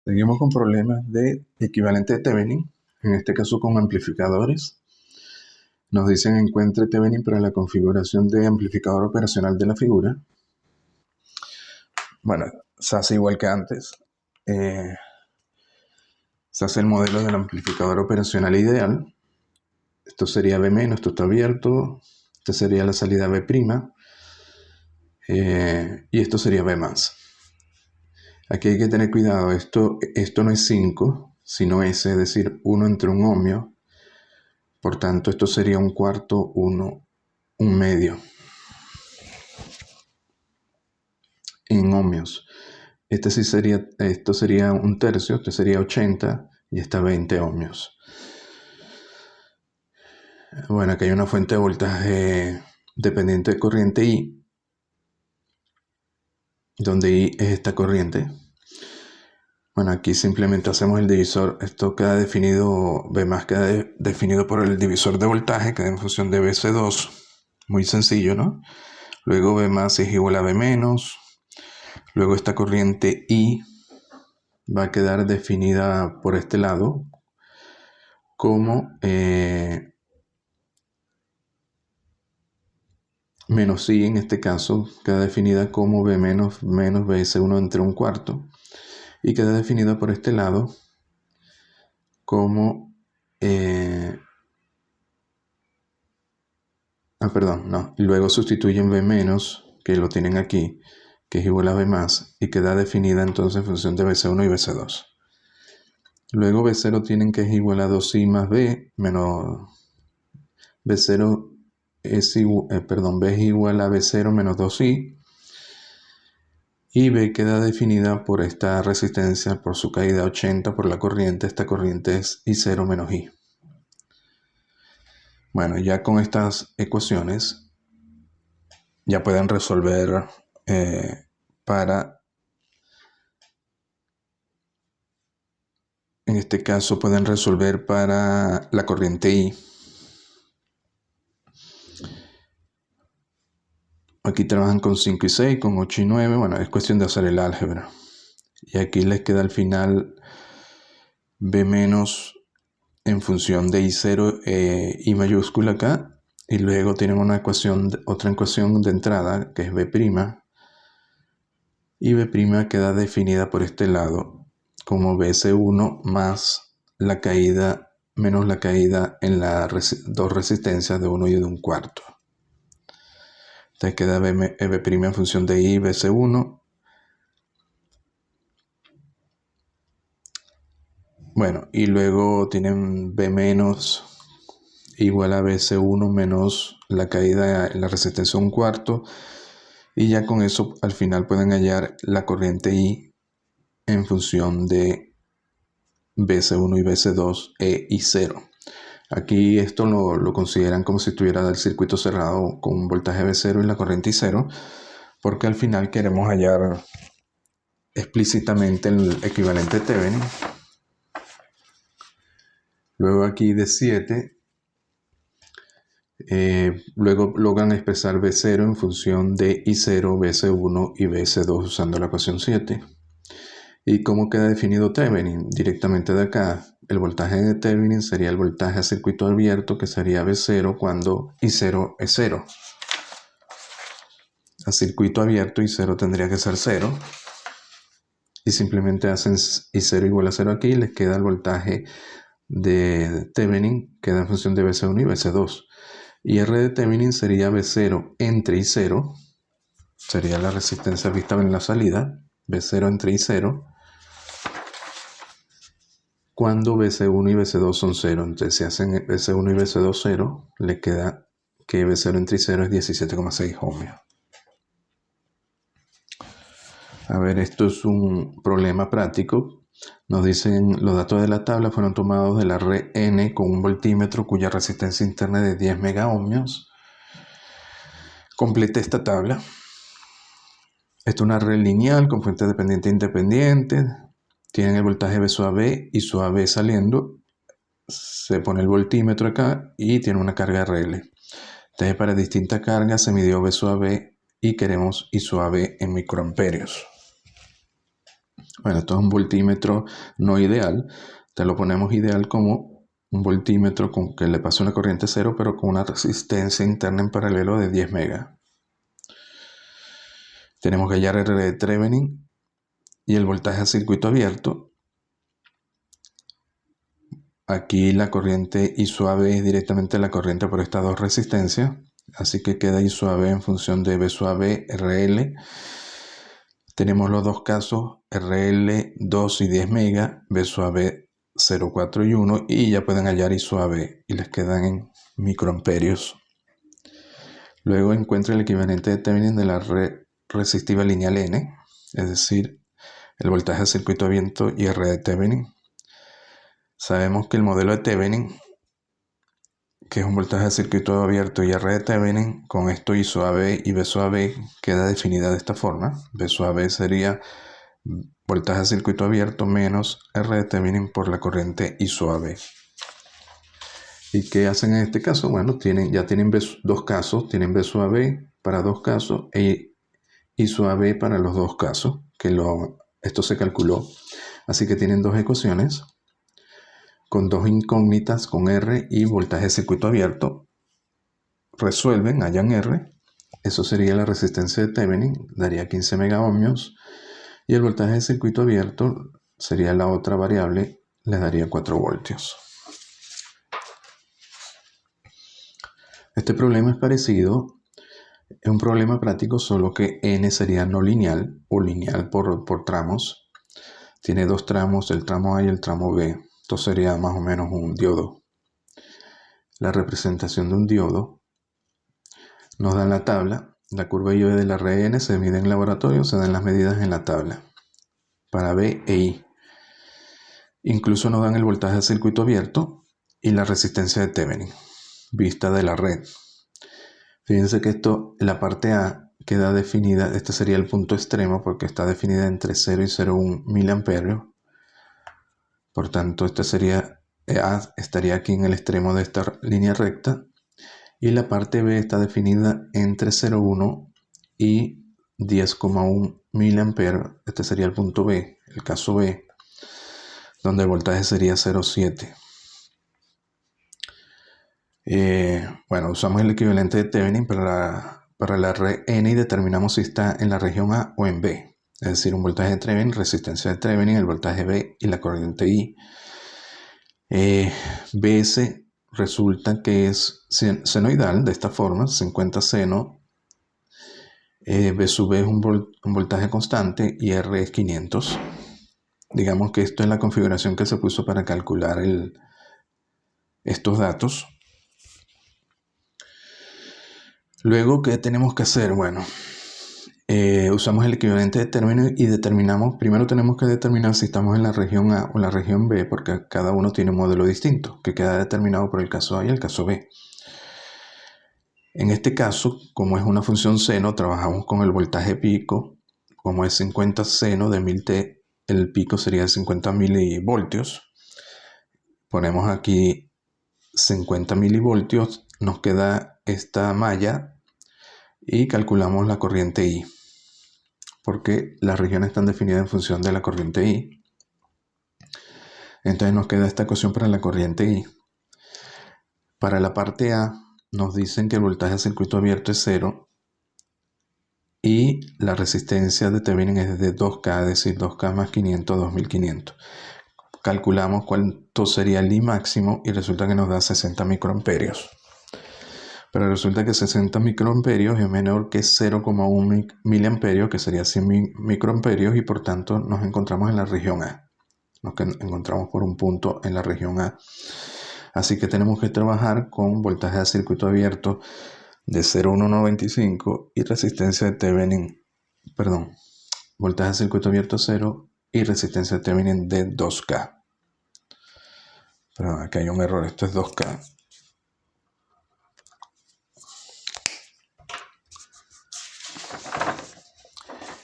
Seguimos con problemas de equivalente de Thevenin, en este caso con amplificadores. Nos dicen encuentre Thevenin para la configuración de amplificador operacional de la figura. Bueno, se hace igual que antes. Se hace el modelo del amplificador operacional ideal. Esto sería B-, esto está abierto. Esta sería la salida B'. Y esto sería B+. Aquí hay que tener cuidado, esto no es 5, sino S, es decir, 1 entre un ohmio. Por tanto, esto sería un cuarto, 1, un medio. En ohmios. Esto sería un tercio, este sería 80 y está 20 ohmios. Bueno, aquí hay una fuente de voltaje dependiente de corriente I, donde I es esta corriente. Bueno, aquí simplemente hacemos el divisor. Esto queda definido, B+ queda definido por el divisor de voltaje, queda en función de BC2. Muy sencillo, ¿no? Luego B+ es igual a B-. Luego esta corriente I va a quedar definida por este lado como menos I, en este caso, queda definida como B- menos BS1 entre un cuarto. Y queda definida por este lado como... Luego sustituyen B-, que lo tienen aquí, que es igual a B+, y queda definida entonces en función de BC1 y BC2. Luego B0 tienen que es igual a 2I más B, menos B0 es igual, B es igual a B0 menos 2I, y B queda definida por esta resistencia, por su caída 80 por la corriente. Esta corriente es I0 menos I. Bueno, ya con estas ecuaciones ya pueden resolver en este caso pueden resolver para la corriente I. Aquí trabajan con 5 y 6, con 8 y 9. Bueno, es cuestión de hacer el álgebra. Y aquí les queda al final B- en función de I0, I mayúscula acá. Y luego tienen otra ecuación de entrada, que es B'. Y B' queda definida por este lado como BC1 más la caída, menos la caída en las dos resistencias de 1 y de un cuarto. Entonces queda B' en función de I, BC1. Bueno, y luego tienen B- igual a BC1 menos la caída en la resistencia de un cuarto. Y ya con eso al final pueden hallar la corriente I en función de BC1 y BC2 e I0. Aquí esto lo consideran como si estuviera el circuito cerrado con un voltaje B0 y la corriente I0, porque al final queremos hallar explícitamente el equivalente de Thevenin. Luego aquí de 7, luego logran expresar B0 en función de I0, BC1 y BC2 usando la ecuación 7. ¿Y cómo queda definido Thevenin? Directamente de acá, el voltaje de Thevenin sería el voltaje a circuito abierto, que sería B0 cuando I0 es 0. A circuito abierto I0 tendría que ser 0. Y simplemente hacen I0 igual a 0 aquí, les queda el voltaje de Thevenin, queda en función de BC1 y BC2. Y R de Thevenin sería B0 entre I0, sería la resistencia vista en la salida, B0 entre I0, cuando BC1 y BC2 son 0. Entonces si hacen BC1 y BC2 0, le queda que B0 entre I0 es 17,6 ohmios. A ver, esto es un problema práctico. Nos dicen, los datos de la tabla fueron tomados de la red N con un voltímetro cuya resistencia interna es de 10 megaohmios. Complete esta tabla. Esto es una red lineal con fuentes dependientes e independientes. Tienen el voltaje B sub B y sub B saliendo. Se pone el voltímetro acá y tiene una carga RL. Entonces para distintas cargas se midió B sub B y queremos I sub B en microamperios. Bueno, esto es un voltímetro no ideal. Te lo ponemos ideal como un voltímetro con que le pase una corriente cero, pero con una resistencia interna en paralelo de 10 megas. Tenemos que hallar R de Thevenin y el voltaje a circuito abierto. Aquí la corriente I sub AB es directamente la corriente por estas dos resistencias, así que queda I sub AB en función de B sub AB, RL. Tenemos los dos casos, RL 2 y 10 megas, B sub AB 0, 4 y 1, y ya pueden hallar I sub AB y les quedan en microamperios. Luego encuentra el equivalente de Thevenin de la red resistiva lineal N, es decir, el voltaje de circuito abierto y R de Thevenin. Sabemos que el modelo de Thevenin, que es un voltaje de circuito abierto y R de Thevenin, con esto I sub AB y B sub AB queda definida de esta forma. B sub AB sería voltaje de circuito abierto menos R de Thevenin por la corriente I sub AB. ¿Y qué hacen en este caso? Bueno, ya tienen dos casos, tienen B sub AB para dos casos e I sub AB para los dos casos, esto se calculó. Así que tienen dos ecuaciones con dos incógnitas, con R y voltaje de circuito abierto. Resuelven, hallan R, eso sería la resistencia de Thevenin, daría 15 megaohmios, y el voltaje de circuito abierto sería la otra variable, les daría 4 voltios. Este problema es parecido, es un problema práctico, solo que N sería no lineal o lineal por tramos. Tiene dos tramos, el tramo A y el tramo B. Esto sería más o menos un diodo. La representación de un diodo nos da en la tabla. La curva I de la red N se mide en laboratorio, se dan las medidas en la tabla para B e I. Incluso nos dan el voltaje de circuito abierto y la resistencia de Thevenin, vista de la red. Fíjense que la parte A queda definida, este sería el punto extremo porque está definida entre 0 y 0,1 miliamperios. Por tanto, este sería A, estaría aquí en el extremo de esta línea recta, y la parte B está definida entre 0,1 y 10,1 miliamperios. Este sería el punto B, el caso B, donde el voltaje sería 0,7. Bueno, usamos el equivalente de Thevenin para la red N y determinamos si está en la región A o en B. Es decir, un voltaje de Thevenin, resistencia de Thevenin, el voltaje B y la corriente I. BS resulta que es senoidal, de esta forma, 50 seno. B sub B es un voltaje constante y R es 500. Digamos que esto es la configuración que se puso para calcular estos datos. Luego, ¿qué tenemos que hacer? Bueno, usamos el equivalente de términos y primero tenemos que determinar si estamos en la región A o la región B, porque cada uno tiene un modelo distinto, que queda determinado por el caso A y el caso B. En este caso, como es una función seno, trabajamos con el voltaje pico. Como es 50 seno de 1000T, el pico sería de 50 milivoltios. Ponemos aquí 50 milivoltios, nos queda esta malla y calculamos la corriente I, porque las regiones están definidas en función de la corriente I. Entonces nos queda esta ecuación para la corriente I. Para la parte A nos dicen que el voltaje de circuito abierto es 0 y la resistencia de Thevenin es de 2K, es decir, 2K más 500, 2500. Calculamos cuánto sería el I máximo y resulta que nos da 60 microamperios. Pero resulta que 60 microamperios es menor que 0,1 miliamperios, que sería 100 microamperios, y por tanto nos encontramos en la región A. Nos encontramos por un punto en la región A. Así que tenemos que trabajar con voltaje de circuito abierto de 0,195 y resistencia de Thevenin, voltaje de circuito abierto 0 y resistencia de Thevenin de 2K. Pero aquí hay un error, esto es 2K.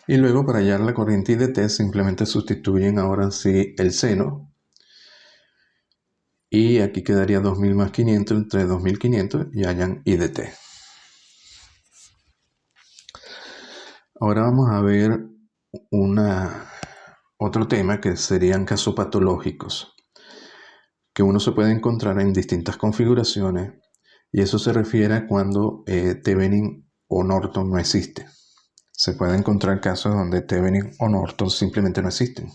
Y luego para hallar la corriente I de T simplemente sustituyen ahora sí el seno. Y aquí quedaría 2000 más 500 entre 2500 y hallan I de T. Ahora vamos a ver otro tema que serían casos patológicos, que uno se puede encontrar en distintas configuraciones, y eso se refiere a cuando Thevenin o Norton no existe. Se pueden encontrar casos donde Thevenin o Norton simplemente no existen.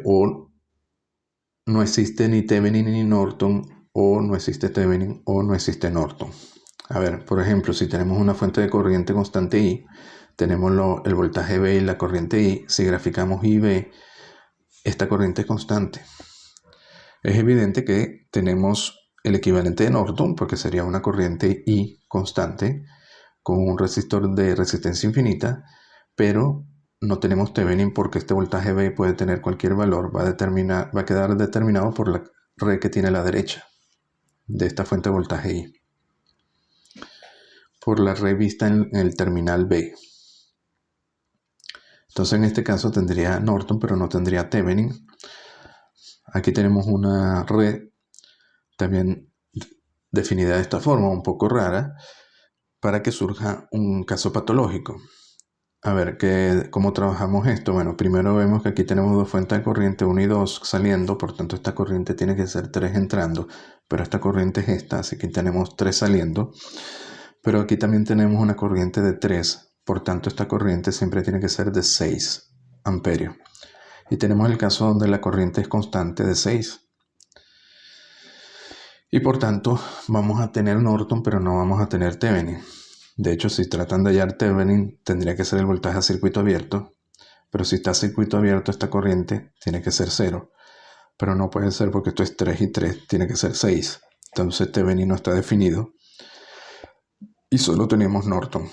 O no existe ni Thevenin ni Norton, o no existe Thevenin o no existe Norton. A ver, por ejemplo, si tenemos una fuente de corriente constante I, tenemos el voltaje V y la corriente I. Si graficamos I y V, esta corriente es constante. Es evidente que tenemos el equivalente de Norton, porque sería una corriente I constante con un resistor de resistencia infinita, pero no tenemos Thevenin porque este voltaje V puede tener cualquier valor, va a quedar determinado por la red que tiene a la derecha de esta fuente de voltaje I, por la red vista en el terminal B. Entonces en este caso tendría Norton, pero no tendría Thevenin. Aquí tenemos una red también definida de esta forma, un poco rara, para que surja un caso patológico. A ver, ¿cómo trabajamos esto? Bueno, primero vemos que aquí tenemos dos fuentes de corriente, 1 y 2 saliendo, por tanto esta corriente tiene que ser 3 entrando, pero esta corriente es esta, así que tenemos 3 saliendo. Pero aquí también tenemos una corriente de 3, por tanto esta corriente siempre tiene que ser de 6 amperios. Y tenemos el caso donde la corriente es constante de 6. Y por tanto vamos a tener Norton, pero no vamos a tener Thevenin. De hecho, si tratan de hallar Thevenin, tendría que ser el voltaje a circuito abierto. Pero si está a circuito abierto, esta corriente tiene que ser 0. Pero no puede ser porque esto es 3 y 3, tiene que ser 6. Entonces Thevenin no está definido. Y solo tenemos Norton.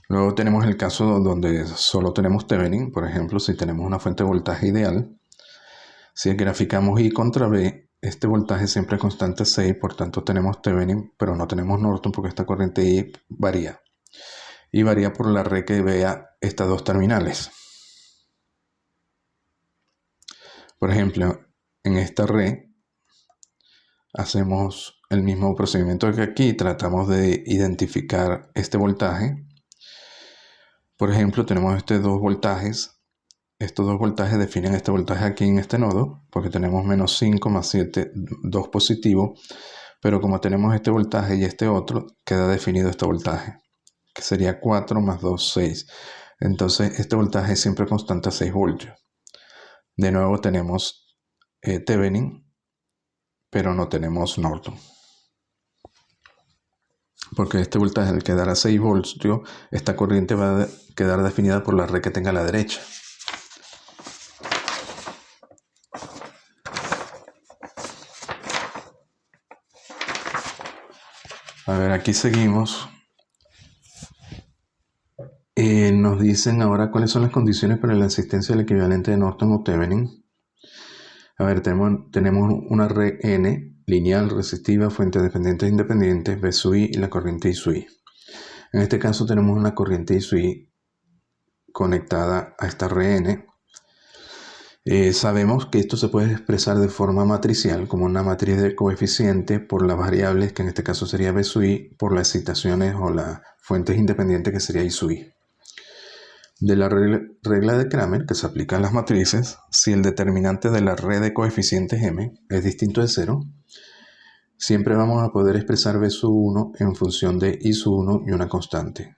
Luego tenemos el caso donde solo tenemos Thevenin. Por ejemplo, si tenemos una fuente de voltaje ideal. Si graficamos I contra V, este voltaje siempre es constante 6, por tanto tenemos Thevenin, pero no tenemos Norton porque esta corriente I varía. Y varía por la red que vea estas dos terminales. Por ejemplo, en esta red hacemos el mismo procedimiento que aquí, tratamos de identificar este voltaje. Por ejemplo, tenemos estos dos voltajes. Estos dos voltajes definen este voltaje aquí en este nodo, porque tenemos menos 5 más 7, 2 positivo, pero como tenemos este voltaje y este otro, queda definido este voltaje, que sería 4 más 2, 6. Entonces este voltaje es siempre constante a 6 voltios. De nuevo tenemos Thevenin, pero no tenemos Norton. Porque este voltaje al quedar a 6 voltios, esta corriente va a quedar definida por la red que tenga a la derecha. A ver, aquí seguimos. Nos dicen ahora cuáles son las condiciones para la existencia del equivalente de Norton o Thevenin. A ver, tenemos una red N, lineal, resistiva, fuentes dependientes e independientes, V sub I y la corriente I sub I. En este caso tenemos una corriente I sub I conectada a esta red N. Sabemos que esto se puede expresar de forma matricial, como una matriz de coeficientes por las variables, que en este caso sería V sub I, por las excitaciones o las fuentes independientes, que sería I sub I. De la regla de Kramer, que se aplica a las matrices, si el determinante de la red de coeficientes M es distinto de 0, siempre vamos a poder expresar V sub 1 en función de I sub 1 y una constante.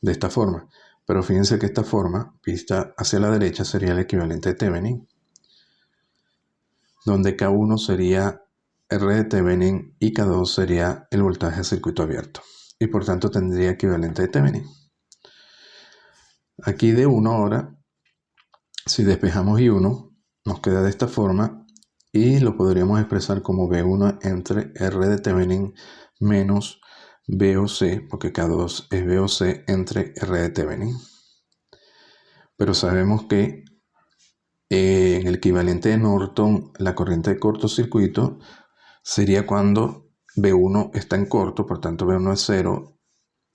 De esta forma. Pero fíjense que esta forma, vista hacia la derecha, sería el equivalente de Thevenin, donde K1 sería R de Thevenin y K2 sería el voltaje a circuito abierto. Y por tanto tendría equivalente de Thevenin. Aquí de 1 ahora, si despejamos I1, nos queda de esta forma y lo podríamos expresar como V1 entre R de Thevenin menos VOC, porque K2 es VOC entre R de Thevenin. Pero sabemos que en el equivalente de Norton, la corriente de cortocircuito sería cuando V1 está en corto, por tanto V1 es 0,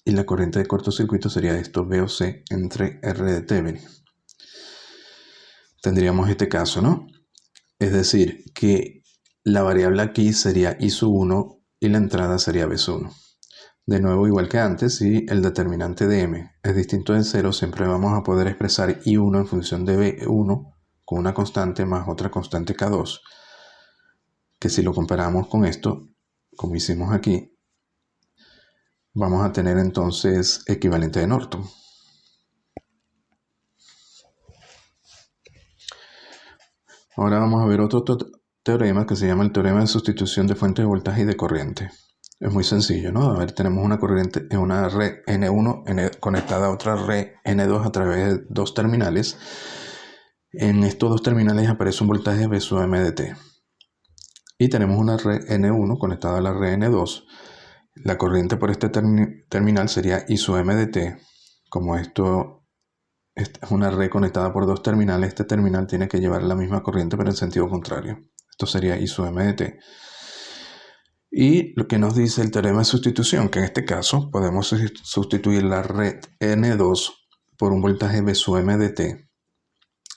y la corriente de cortocircuito sería esto, VOC entre R de Thevenin. Tendríamos este caso, ¿no? Es decir, que la variable aquí sería I sub 1 y la entrada sería V sub 1. De nuevo, igual que antes, si el determinante de m es distinto de 0, siempre vamos a poder expresar I1 en función de B1 con una constante más otra constante K2, que si lo comparamos con esto, como hicimos aquí, vamos a tener entonces equivalente de Norton. Ahora vamos a ver otro teorema que se llama el teorema de sustitución de fuente de voltaje y de corriente. Es muy sencillo, ¿no? A ver, tenemos una corriente en una red N1 conectada a otra red N2 a través de dos terminales. En estos dos terminales aparece un voltaje V sub M de T. Y tenemos una red N1 conectada a la red N2. La corriente por este terminal sería I sub M de T. Como esto es una red conectada por dos terminales, este terminal tiene que llevar la misma corriente pero en sentido contrario. Esto sería I sub M de T. Y lo que nos dice el teorema de sustitución, que en este caso podemos sustituir la red N2 por un voltaje V sub M de T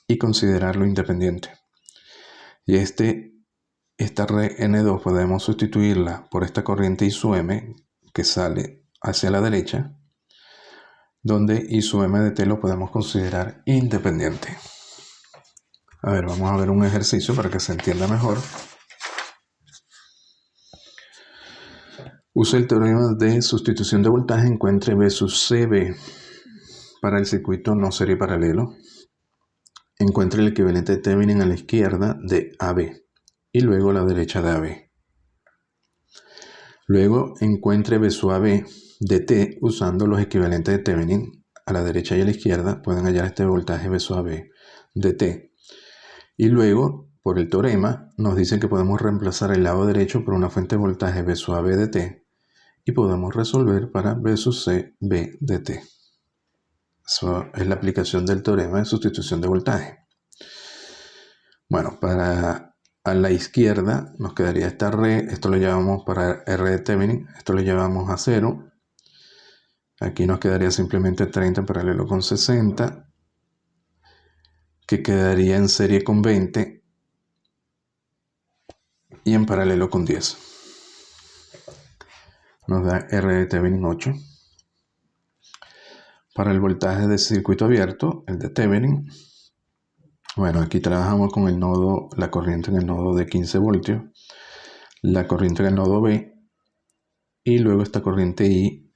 y considerarlo independiente. Y esta red N2 podemos sustituirla por esta corriente I sub M que sale hacia la derecha, donde I sub M de T lo podemos considerar independiente. A ver, vamos a ver un ejercicio para que se entienda mejor. Usa el teorema de sustitución de voltaje, encuentre V sub CB para el circuito no serie paralelo. Encuentre el equivalente de Thevenin a la izquierda de AB y luego a la derecha de AB. Luego encuentre V sub AB de T usando los equivalentes de Thevenin a la derecha y a la izquierda. Pueden hallar este voltaje V sub AB de T. Y luego, por el teorema, nos dicen que podemos reemplazar el lado derecho por una fuente de voltaje V sub AB de T y podemos resolver para V sub CB de T. Eso es la aplicación del teorema de sustitución de voltaje. Bueno, a la izquierda nos quedaría esta red, esto lo llevamos para R de Thevenin, esto lo llevamos a 0. Aquí nos quedaría simplemente 30 en paralelo con 60, que quedaría en serie con 20 y en paralelo con 10. Nos da R de Thevenin 8. Para el voltaje de circuito abierto, el de Thevenin, bueno, aquí trabajamos con el nodo, la corriente en el nodo de 15 voltios, la corriente en el nodo B y luego esta corriente I.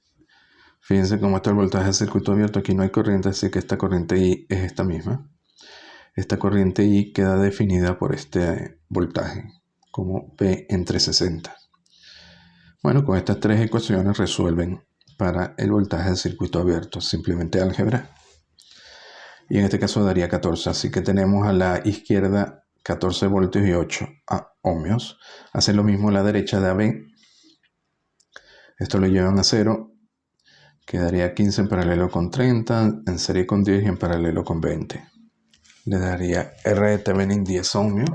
Fíjense cómo está el voltaje de circuito abierto, aquí no hay corriente, así que esta corriente I es esta misma. Esta corriente I queda definida por este voltaje como P entre 60. Bueno, con estas tres ecuaciones resuelven para el voltaje de circuito abierto, simplemente álgebra. Y en este caso daría 14, así que tenemos a la izquierda 14 voltios y 8 ohmios. Hacen lo mismo a la derecha de AB. Esto lo llevan a 0. Quedaría 15 en paralelo con 30, en serie con 10 y en paralelo con 20. Le daría R de Thevenin 10 ohmios.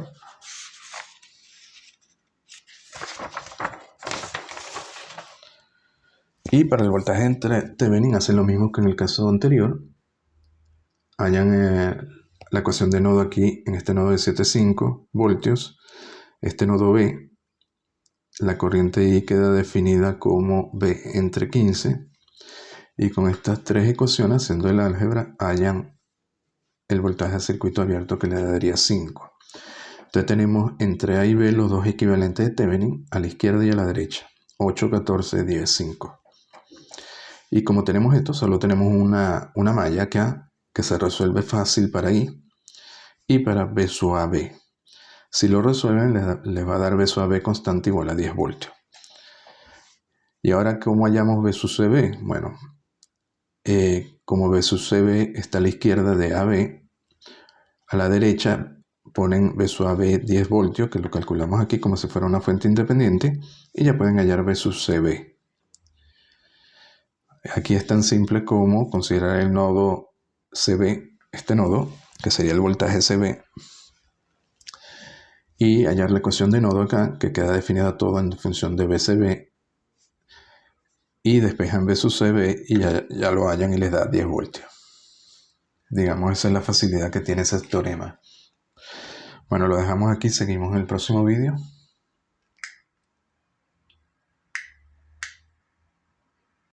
Y para el voltaje entre Thevenin hacen lo mismo que en el caso anterior. Hallan la ecuación de nodo aquí, en este nodo de 7,5 voltios. Este nodo B, la corriente I queda definida como B entre 15. Y con estas tres ecuaciones, haciendo el álgebra, hallan el voltaje de circuito abierto que le daría 5. Entonces tenemos entre A y B los dos equivalentes de Thevenin, a la izquierda y a la derecha. 8, 14, 10, 5. Y como tenemos esto, solo tenemos una malla acá que se resuelve fácil para I y para V sub AB. Si lo resuelven, les va a dar V sub AB constante igual a 10 voltios. Y ahora, ¿cómo hallamos V sub CB? Bueno, como V sub CB está a la izquierda de AB, a la derecha ponen V sub AB 10 voltios, que lo calculamos aquí como si fuera una fuente independiente, y ya pueden hallar V sub CB. Aquí es tan simple como considerar el nodo CB, este nodo, que sería el voltaje CB, y hallar la ecuación de nodo acá, que queda definida toda en función de VCB, y despejan V sub CB y ya lo hallan y les da 10 voltios. Digamos, esa es la facilidad que tiene ese teorema. Bueno, lo dejamos aquí, seguimos en el próximo vídeo.